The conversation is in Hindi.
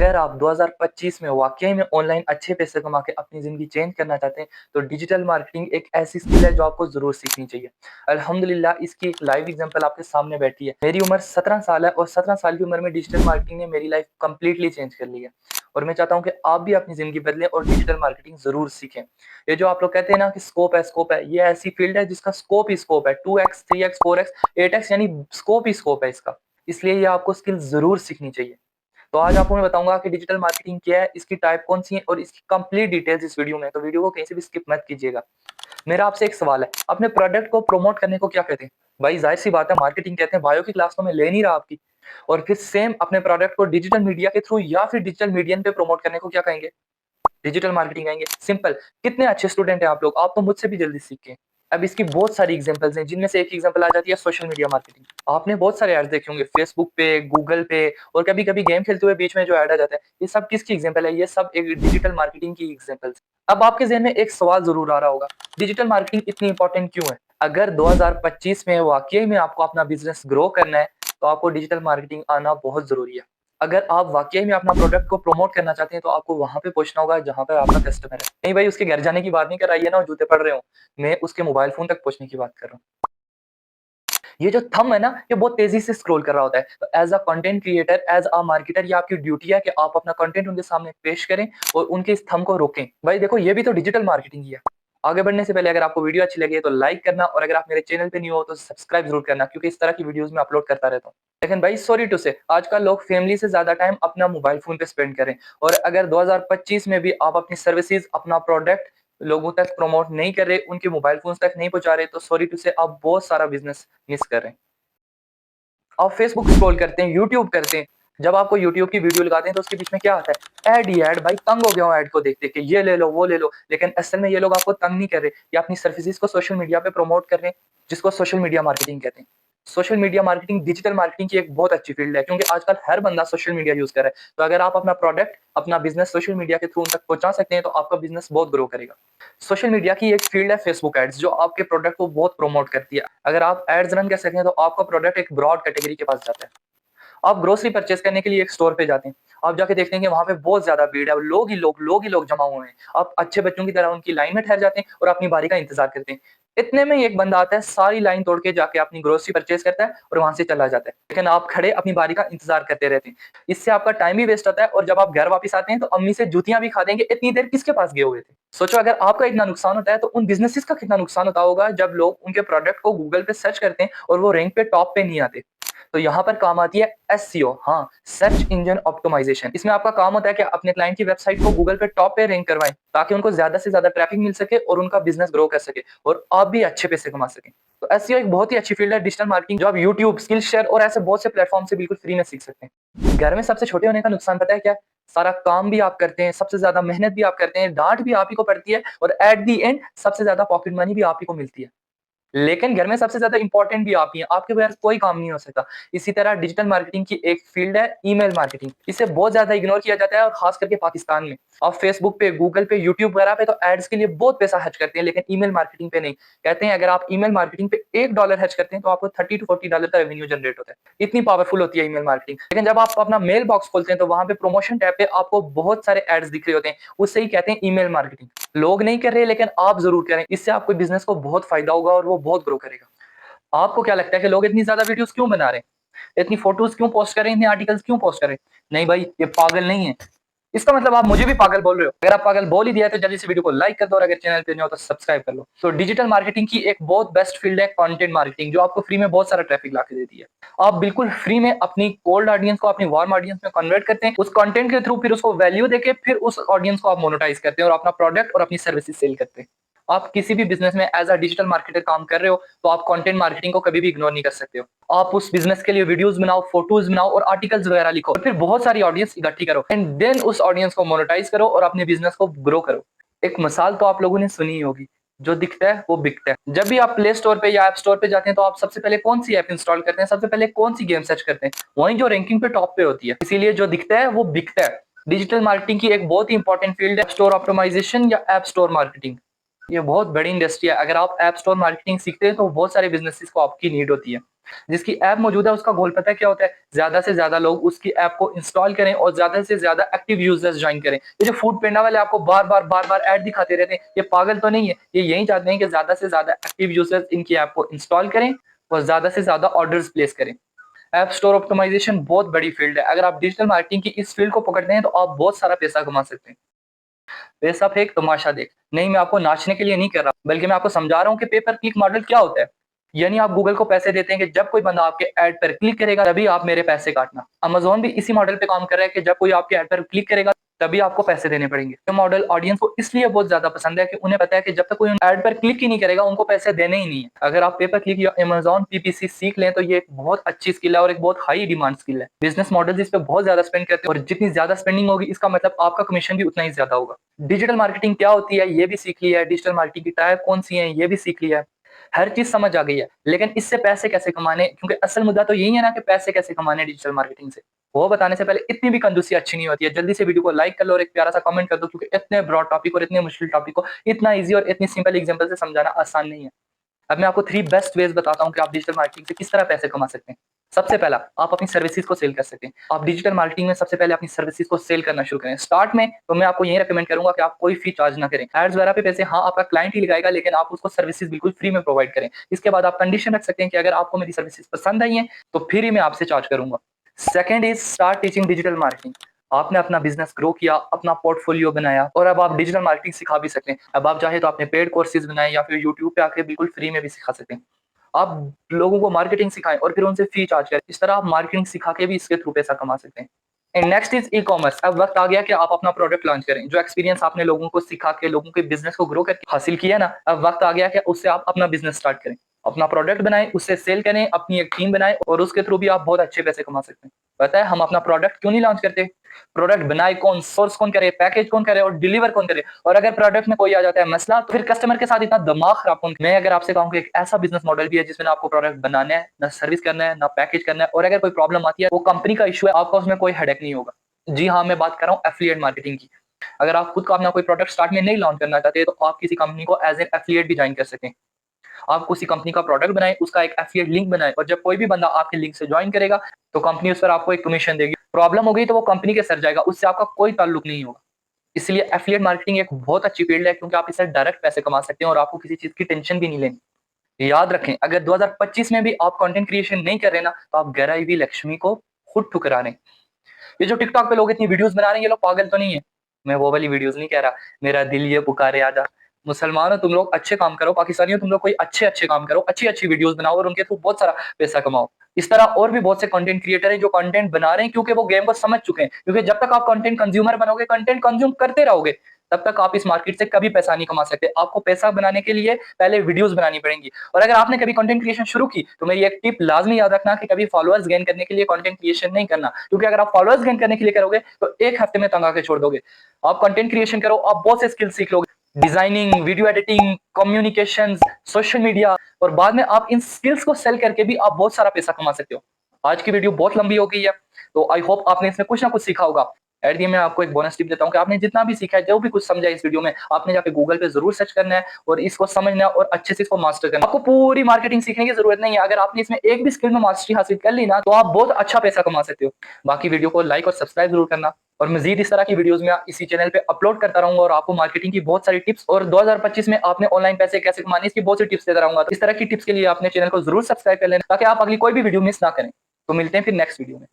अगर आप 2025 में वाक़ई में ऑनलाइन अच्छे पैसे कमा के अपनी ज़िंदगी चेंज करना चाहते हैं, तो डिजिटल मार्केटिंग एक ऐसी स्किल है जो आपको ज़रूर सीखनी चाहिए। अल्हम्दुलिल्लाह इसकी एक लाइव एग्ज़ाम्पल आपके सामने बैठी है। मेरी उम्र 17 साल है और 17 साल की उम्र में डिजिटल मार्केटिंग ने मेरी लाइफ़ कंप्लीटली चेंज कर ली है। और मैं चाहता हूँ कि आप भी अपनी ज़िंदगी बदलें और डिजिटल मार्केटिंग ज़रूर सीखें। ये जो आप लोग कहते हैं ना कि स्कोप है, ये ऐसी फ़ील्ड है जिसका स्कोप ही स्कोप है। 2x, 3x, 4x, 8x यानी स्कोप ही स्कोप है इसका। इसलिए ये आपको स्किल ज़रूर सीखनी चाहिए। तो आज आपको मैं बताऊंगा कि डिजिटल मार्केटिंग क्या है, इसकी टाइप कौन सी है और इसकी कंप्लीट डिटेल्स इस वीडियो में। तो वीडियो को कहीं से भी स्किप मत कीजिएगा। मेरा आपसे एक सवाल है, अपने प्रोडक्ट को प्रमोट करने को क्या कहते हैं? भाई जाहिर सी बात है, मार्केटिंग कहते हैं। बायो की क्लास तो मैं ले नहीं रहा आपकी। और फिर सेम अपने प्रोडक्ट को डिजिटल मीडिया के थ्रू या फिर डिजिटल मीडियम पे प्रमोट करने को क्या कहेंगे? डिजिटल मार्केटिंग आएँगे, सिंपल। कितने अच्छे स्टूडेंट हैं आप तो मुझसे भी जल्दी सीखें। अब इसकी बहुत सारी एग्ज़ाम्पल्स हैं, जिनमें से एक एग्ज़ाम्पल आ जाती है सोशल मीडिया मार्केटिंग। आपने बहुत सारे ऐड्स देखे होंगे फेसबुक पे, गूगल पे और कभी-कभी गेम खेलते हुए बीच में जो ऐड आ जाता है, ये सब किसकी एग्ज़ाम्पल है? ये सब एक डिजिटल मार्केटिंग की एग्ज़ाम्पल्स। अब आपके ज़हन में एक सवाल ज़रूर आ रहा होगा, डिजिटल मार्केटिंग इतनी इंपॉर्टेंट क्यों है? अगर 2025 में वाक़ई में आपको अपना बिज़नेस ग्रो करना है, तो आपको डिजिटल मार्केटिंग आना बहुत ज़रूरी है। अगर आप वाक़ई में अपना प्रोडक्ट को प्रमोट करना चाहते हैं, तो आपको वहाँ पे पहुँचना होगा जहाँ पे आपका कस्टमर है। नहीं भाई, उसके घर जाने की बात नहीं कर रहा, ये ना जूते पड़ रहे हों। मैं उसके मोबाइल फ़ोन तक पहुँचने की बात कर रहा हूँ। ये जो थंब है ना, ये बहुत तेज़ी से स्क्रॉल कर रहा होता है। तो as a content creator, as a marketer, ये आपकी ड्यूटी है कि आप अपना कंटेंट उनके सामने पेश करें और उनके इस थंब को रोकें। भाई देखो, ये भी तो डिजिटल मार्केटिंग ही है। आगे बढ़ने से पहले अगर आपको वीडियो अच्छी लगी है तो लाइक करना, और अगर आप मेरे चैनल पे न्यू हो तो सब्सक्राइब ज़रूर करना, क्योंकि इस तरह की वीडियोज़ मैं अपलोड करता रहता हूँ। लेकिन भाई सॉरी टू से, आजकल लोग फैमिली से ज़्यादा टाइम अपना मोबाइल फ़ोन पे स्पेंड करें। और अगर 2025 में भी आप अपनी सर्विसेज़, अपना प्रोडक्ट लोगों तक प्रमोट नहीं कर रहे, उनके मोबाइल फ़ोन्स तक नहीं पहुँचा रहे, तो सॉरी टू से आप बहुत सारा बिज़नेस मिस कर रहे हैं। आप फेसबुक स्क्रॉल करते हैं, यूट्यूब करते हैं। जब आपको यूट्यूब की वीडियो लगाते हैं तो उसके बीच में क्या आता है? ऐड ही ऐड। भाई तंग हो गया हूँ ऐड को देख-देख के, ये ले लो, वो ले लो। लेकिन असल में ये लोग आपको तंग नहीं कर रहे, ये अपनी सर्विसेज़ को सोशल मीडिया पे प्रमोट कर रहे हैं, जिसको सोशल मीडिया मार्केटिंग कहते हैं। Social media marketing digital marketing की एक बहुत अच्छी फील्ड है, क्योंकि आजकल हर बंदा सोशल मीडिया यूज़ कर रहा है। तो अगर आप अपना प्रोडक्ट, अपना बिज़नेस सोशल मीडिया के थ्रू उन तक पहुँचा सकते हैं, तो आपका बिज़नेस बहुत ग्रो करेगा। सोशल मीडिया की एक फील्ड है फेसबुक एड्स, जो आपके प्रोडक्ट को बहुत प्रमोट करती है। अगर आप एड्स रन कर सकें, तो आपका प्रोडक्ट एक ब्रॉड कैटेगरी के पास जाता है। आप ग्रोसरी परचेज़ करने के लिए एक स्टोर पे जाते हैं। आप जाके देखते हैं कि वहाँ पे बहुत ज़्यादा भीड़ है, लोग ही लोग जमा हुए हैं। आप अच्छे बच्चों की तरह उनकी लाइन में ठहर जाते हैं और अपनी बारी का इंतज़ार करते हैं। इतने में ही एक बंदा आता है, सारी लाइन तोड़ के जाके अपनी ग्रोसरी परचेज़ करता है और वहाँ से चला जाता है। लेकिन आप खड़े अपनी बारी का इंतज़ार करते रहते हैं। इससे आपका टाइम भी वेस्ट होता है, और जब आप घर वापस आते हैं तो अम्मी से जूतियाँ भी खा देंगे, इतनी देर किसके पास गए हुए थे? सोचो, अगर आपका इतना नुकसान होता है तो उन बिज़नेसेस का कितना नुकसान होता होगा, जब लोग उनके प्रोडक्ट को गूगल पे सर्च करते हैं और वो रैंक पे टॉप पे नहीं आते। तो यहाँ पर काम आती है एसईओ, हाँ, सर्च इंजन ऑप्टिमाइजेशन। इसमें आपका काम होता है कि अपने क्लाइंट की वेबसाइट को गूगल पे टॉप पे रैंक करवाएं, ताकि उनको ज़्यादा से ज़्यादा ट्रैफिक मिल सके और उनका बिज़नेस ग्रो कर सके और आप भी अच्छे पैसे कमा सकें। तो एसईओ एक बहुत ही अच्छी फील्ड है डिजिटल मार्केटिंग, जो आप यूट्यूब, स्किलशेयर और ऐसे बहुत से प्लेटफ़ॉर्म से बिल्कुल फ्री में सीख सकते हैं। घर में सबसे छोटे होने का नुकसान पता है क्या है? सारा काम भी आप करते हैं, सबसे ज़्यादा मेहनत भी आप करते हैं, डाँट भी आप ही को पड़ती है, और एट द एंड सबसे ज़्यादा पॉकेट मनी भी आप ही को मिलती है। लेकिन घर में सबसे ज़्यादा इम्पोर्टेंट भी आप ही हैं, आपके बगैर कोई काम नहीं हो सकता। इसी तरह डिजिटल मार्केटिंग की एक फील्ड है ईमेल मार्केटिंग। इसे बहुत ज़्यादा इग्नोर किया जाता है, और खास करके पाकिस्तान में। आप फेसबुक पे, गूगल पे, यूट्यूब वगैरह पे तो एड्स के लिए बहुत पैसा खर्च करते हैं, लेकिन ईमेल मार्केटिंग पे नहीं। कहते हैं अगर आप ईमेल मार्केटिंग पे $1 खर्च करते हैं तो आपको $30 to $40 का रेवेन्यू जनरेट होता है। इतनी पावरफुल होती है ईमेल मार्केटिंग। लेकिन जब आप अपना मेल बॉक्स खोलते हैं तो वहाँ पे प्रमोशन टैब पे आपको बहुत सारे एड्स दिख रहे होते हैं, उससे ही कहते हैं ईमेल मार्केटिंग। लोग नहीं कर रहे, लेकिन आप ज़रूर करें। इससे आपके बिज़नेस को बहुत फ़ायदा होगा और वो बहुत ग्रो करेगा। आपको क्या लगता है कि लोग इतनी ज़्यादा वीडियोज़ क्यों बना रहे हैं? इतनी फ़ोटोज़ क्यों पोस्ट कर रहे हैं, इतने आर्टिकल्स क्यों पोस्ट कर रहे हैं? नहीं भाई, ये पागल नहीं है। इसका मतलब आप मुझे भी पागल बोल रहे हो। अगर आप पागल बोल ही दिया है तो जल्दी से वीडियो को लाइक कर दो, और अगर चैनल पे नए हो तो सब्सक्राइब कर लो। तो डिजिटल मार्केटिंग की एक बहुत बेस्ट फील्ड है कंटेंट मार्केटिंग, जो आपको फ्री में बहुत सारा ट्रैफिक ला के देती है। आप बिल्कुल फ्री में अपनी कोल्ड ऑडियंस को अपनी वार्म ऑडियंस में कन्वर्ट करते हैं। उस कंटेंट के थ्रू फिर उसको वैल्यू देके फिर उस ऑडियंस को आप मोनेटाइज़ करते हैं और अपना प्रोडक्ट और अपनी सर्विसेज़ सेल करते हैं। आप किसी भी बिज़नेस में एज़ अ डिजिटल मार्केटर काम कर रहे हो, तो आप कंटेंट मार्केटिंग को कभी भी इग्नोर नहीं कर सकते हो। आप उस बिज़नेस के लिए वीडियोज़ बनाओ, फ़ोटोज़ बनाओ और आर्टिकल्स वगैरह लिखो, और फिर बहुत सारी ऑडियंस इकट्ठी करो, एंड देन उस ऑडियंस को मोनेटाइज़ करो और अपने बिज़नेस को ग्रो करो। एक मिसाल तो आप लोगों ने सुनी ही होगी, जो दिखता है वो बिकता है। जब भी आप प्ले स्टोर पे या ऐप स्टोर पे जाते हैं, तो आप सबसे पहले कौन-सी ऐप इंस्टॉल करते हैं? सबसे पहले कौन-सी गेम सर्च करते हैं? वही जो रैंकिंग पे टॉप पे होती है। इसीलिए जो दिखता है वो बिकता है। डिजिटल मार्केटिंग की एक बहुत ही इंपॉर्टेंट फील्ड है स्टोर ऑप्टिमाइज़ेशन या ऐप स्टोर मार्केटिंग। ये बहुत बड़ी इंडस्ट्री है। अगर आप ऐप स्टोर मार्केटिंग सीखते हैं तो बहुत सारे बिज़नेसेस को आपकी नीड होती है। जिसकी ऐप मौजूद है उसका गोल पता है क्या होता है? ज़्यादा से ज़्यादा लोग उसकी ऐप को इंस्टॉल करें और ज़्यादा से ज़्यादा एक्टिव यूज़र्स जॉइन करें। ये जो फूड पांडा वाले आपको बार-बार ऐड दिखाते रहते हैं, ये पागल तो नहीं है? ये यही चाहते हैं कि ज़्यादा से ज़्यादा एक्टिव यूज़र्स इनकी ऐप को इंस्टॉल करें और ज़्यादा से ज़्यादा ऑर्डर्स प्लेस करें। ऐप स्टोर ऑप्टिमाइज़ेशन बहुत बड़ी फील्ड है। अगर आप डिजिटल मार्केटिंग की इस फील्ड को पकड़ते हैं तो आप बहुत सारा पैसा कमा सकते हैं। पैसा फेंक तमाशा देख। नहीं, मैं आपको नाचने के लिए नहीं कह रहा, बल्कि मैं आपको समझा रहा हूँ कि पे पर क्लिक मॉडल क्या होता है। यानी आप गूगल को पैसे देते हैं कि जब कोई बंदा आपके ऐड पर क्लिक करेगा तभी आप मेरे पैसे काटना। अमेज़न भी इसी मॉडल पे काम कर रहा है कि जब कोई आपके ऐड पर क्लिक करेगा तभी आपको पैसे देने पड़ेंगे। ये मॉडल ऑडियंस को इसलिए बहुत ज़्यादा पसंद है कि उन्हें पता है कि जब तक कोई ऐड पर क्लिक ही नहीं करेगा उनको पैसे देने ही नहीं है। अगर आप पे पर क्लिक या अमेज़न पीपीसी सीख लें तो ये एक बहुत अच्छी स्किल है और एक बहुत हाई डिमांड स्किल है। बिज़नेस मॉडल्स इस पे बहुत ज़्यादा स्पेंड करते हैं और जितनी ज़्यादा स्पेंडिंग होगी इसका मतलब आपका कमीशन भी उतना ही ज़्यादा होगा। डिजिटल मार्केटिंग क्या होती है ये भी सीख लिया है, डिजिटल मार्केटिंग की टाइप कौन सी है ये भी सीख लिया है। हर चीज़ समझ आ गई है, लेकिन इससे पैसे कैसे कमाने, क्योंकि असल मुद्दा तो यही है ना कि पैसे कैसे कमाने डिजिटल मार्केटिंग से। वो बताने से पहले इतनी भी कंजूसी अच्छी नहीं होती है। जल्दी से वीडियो को लाइक कर लो और एक प्यारा सा कमेंट कर दो, क्योंकि इतने ब्रॉड टॉपिक और इतने मुश्किल टॉपिक को इतना ईज़ी और इतनी सिंपल एग्जांपल से समझाना आसान नहीं है। अब मैं आपको 3 बेस्ट वेज़ बताता हूँ कि आप डिजिटल मार्केटिंग से किस तरह पैसे कमा सकते हैं। सबसे पहला, आप अपनी सर्विसेज़ को सेल कर सकते हैं। आप डिजिटल मार्केटिंग में सबसे पहले अपनी सर्विसेज़ को सेल करना शुरू करें। स्टार्ट में तो मैं आपको यही रिकमेंड करूँगा कि आप कोई फी चार्ज ना करें। एड्स वगैरह पे पैसे हाँ, आपका क्लाइंट ही लगाएगा, लेकिन आप उसको सर्विसेज़ बिल्कुल फ्री में प्रोवाइड करें। इसके बाद आप कंडीशन रख सकते हैं कि अगर आपको मेरी सर्विसेज़ पसंद आई हैं, तो फिर ही मैं आपसे चार्ज करूँगा। Second is start teaching digital marketing. आपने अपना बिज़नेस ग्रो किया, अपना पोर्टफोलियो बनाया और अब आप डिजिटल मार्केटिंग सिखा भी सकते हैं। अब आप चाहे तो अपने पेड कोर्सेज़ बनाएँ या फिर यूट्यूब पे आके बिल्कुल फ्री में भी सिखा सकते हैं। आप लोगों को मार्केटिंग सिखाएँ और फिर उनसे फी चार्ज करें। इस तरह आप मार्केटिंग सिखा के भी इसके थ्रू पैसा कमा सकते हैं। And next is e-commerce. अब वक़्त आ गया कि आप अपना प्रोडक्ट लॉन्च करें। जो एक्सपीरियंस आपने लोगों को सिखा के लोगों के बिज़नेस को ग्रो करके हासिल किया ना, अब वक़्त आ गया कि उससे आप अपना बिज़नेस स्टार्ट करें। अपना प्रोडक्ट बनाएँ, उससे सेल करें, अपनी एक टीम बनाएँ और उसके थ्रू भी आप बहुत अच्छे पैसे कमा सकते हैं। पता है हम अपना प्रोडक्ट क्यों नहीं लॉन्च करते? प्रोडक्ट बनाए कौन, सोर्स कौन करे, पैकेज कौन करे और डिलीवर कौन करे? और अगर प्रोडक्ट में कोई आ जाता है मसला, तो फिर कस्टमर के साथ इतना दिमाग खराब कौन। मैं अगर आपसे कहूँ कि एक ऐसा बिज़नेस मॉडल भी है जिसमें ना आपको प्रोडक्ट बनाना है, ना सर्विस करना है, ना पैकेज करना है, और अगर कोई प्रॉब्लम आती है, वो कंपनी का इश्यू है, आपका उसमें कोई हेडेक नहीं होगा। जी हाँ, मैं बात कर रहा हूँ एफिलिएट मार्केटिंग की। अगर आप खुद का अपना कोई प्रोडक्ट स्टार्ट में नहीं लॉन्च करना चाहते, तो आप किसी कंपनी को एज़ एन एफिलिएट भी जॉइन कर सकते हैं। आप किसी कंपनी का प्रोडक्ट बनाएँ, उसका एक एफिलिएट लिंक बनाएँ और जब कोई भी बंदा आपके लिंक से जॉइन करेगा, तो कंपनी उस पर आपको एक कमीशन देगी। प्रॉब्लम हो गई तो वो कंपनी के सर जाएगा, उससे आपका कोई ताल्लुक नहीं होगा। इसलिए एफिलिएट मार्केटिंग एक बहुत अच्छी फील्ड है, क्योंकि आप इससे डायरेक्ट पैसे कमा सकते हैं और आपको किसी चीज़ की टेंशन भी नहीं लेनी। याद रखें, अगर 2025 में भी आप कंटेंट क्रिएशन नहीं कर रहे ना, तो आप गहराई हुई लक्ष्मी को खुद ठुकरा रहे हैं। ये जो टिकटॉक पे लोग इतनी वीडियोज़ बना रहे हैं, ये लोग पागल तो नहीं है? मैं वो वाली वीडियोज़ नहीं कह रहा। मेरा दिल ये पुकारे आजा। मुसलमानों तुम लोग अच्छे काम करो, पाकिस्तानियों तुम लोग कोई अच्छे-अच्छे काम करो, अच्छी-अच्छी वीडियोज़ बनाओ और उनके थ्रू बहुत सारा पैसा कमाओ। इस तरह और भी बहुत से कंटेंट क्रिएटर हैं जो कंटेंट बना रहे हैं, क्योंकि वो गेम को समझ चुके हैं। क्योंकि जब तक आप कंटेंट कंज्यूमर बनोगे, कंटेंट कंज्यूम करते रहोगे, तब तक आप इस मार्केट से कभी पैसा नहीं कमा सकते। आपको पैसा बनाने के लिए पहले वीडियोज़ बनानी पड़ेंगी। और अगर आपने कभी कंटेंट क्रिएशन शुरू की, तो मेरी एक टिप लाज़मी याद रखना कि कभी फॉलोअर्स गेन करने के लिए कंटेंट क्रिएशन नहीं करना। क्योंकि अगर आप फॉलोअर्स गेन करने के लिए करोगे, तो 1 हफ्ते में तंग आके छोड़ दोगे। आप कंटेंट क्रिएशन करो, आप बहुत से स्किल सीख लोगे। Designing, video editing, communications, social media, और बाद में आप इन स्किल्स को सेल करके भी आप बहुत सारा पैसा कमा सकते हो। आज की वीडियो बहुत लंबी हो गई है, तो आई होप आपने इसमें कुछ ना कुछ सीखा होगा। एट दी मैं आपको एक बोनस टिप देता हूँ कि आपने जितना भी सीखा है, जो भी कुछ समझा है इस वीडियो में, आपने जाके गूगल पे ज़रूर सर्च करना है और इसको समझना है और अच्छे से इसको मास्टर करना है। आपको पूरी मार्केटिंग सीखने की ज़रूरत नहीं है। अगर आपने इसमें एक भी स्किल में मास्टरी हासिल कर ली ना, तो आप बहुत अच्छा पैसा कमा सकते हो। बाकी वीडियो को लाइक और सब्सक्राइब ज़रूर करना, और मज़ीद इस तरह की वीडियोज़ मैं इसी चैनल पे अपलोड करता रहूँगा और आपको मार्केटिंग की बहुत सारी टिप्स और 2025 में आपने ऑनलाइन पैसे कैसे कमाने, इसकी बहुत सी टिप्स देता रहूँगा। तो इस तरह की टिप्स के लिए आपने चैनल को ज़रूर सब्सक्राइब कर लेना, ताकि आप अगली कोई भी वीडियो मिस ना करें। तो मिलते हैं फिर नेक्स्ट वीडियो में।